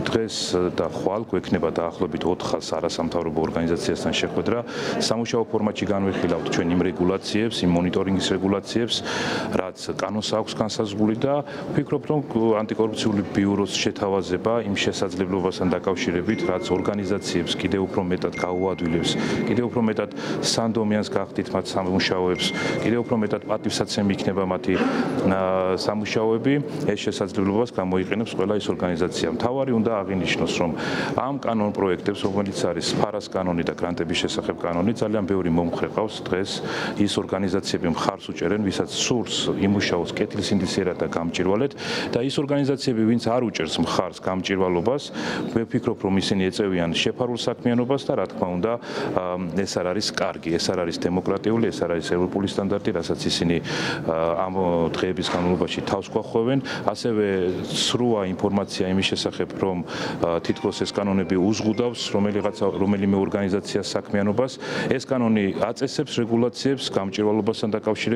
დღეს და ხვალ გვექნება დაახლოებით 400 არასამთავრობო ორგანიზაციასთან შეხვედრა. სამუშაო ფორმატში განვიხილავთ ჩვენ იმ რეგულაციებს, იმ მონიტორინგის რეგულაციებს, რაც კანონს აქვს განსაზღვრული და ვფიქრობ, რომ ანტიკორუფციული ბიუროს შეთავაზება იმ შესაძლებლობასთან დაკავშირებით, რაც ორგანიზაციებს კიდევ უფრო მეტად გაუადვილებს, კიდევ უფრო მეტად სანდომიანს გახდით მათ სამუშაოებს, კიდევ უფრო მეტად პატივსაცემი იქნება მათი სამუშაოები, ეს შესაძლებლობას გამოიყენებს ყველა ის ორგანიზაცია. მთავარი უნდა აღინიშნოს, რომ ამ კანონ პროექტებს, რომელიც არის ფარას კანონი და გრანტების შესახებ კანონი, ძალიან ბევრი მომხრე ყავს დღეს ის ორგანიზაციები მხარს უჭერენ, ვისაც სურს იმუშაოს კეთილსინდისიერად და გამჭირვალედ და ის ორგანიზაციები, ვინც არ უჭერს მხარს გამჭირვალობას, მე ვფიქრობ, რომ ისინი ეწევიან შეფარულ საქმიანობას და რა თქმა უნდა, ეს არ არის კარგი, ეს არ არის დემოკრატიული, ეს არ არის ევროპული სტანდარტი, რასაც ისინი ამ დღეების განმავლობაში თავს გვახვევენ. ასევე სრუა ინფორმაცია იმის შესახებ, რომ თითქოს ეს კანონები უზღუდავს რომელიმე ორგანიზაციას საქმიანობას. ეს კანონი აწესებს რეგულაციებს გამჭირვალობასთან დაკავშირებით.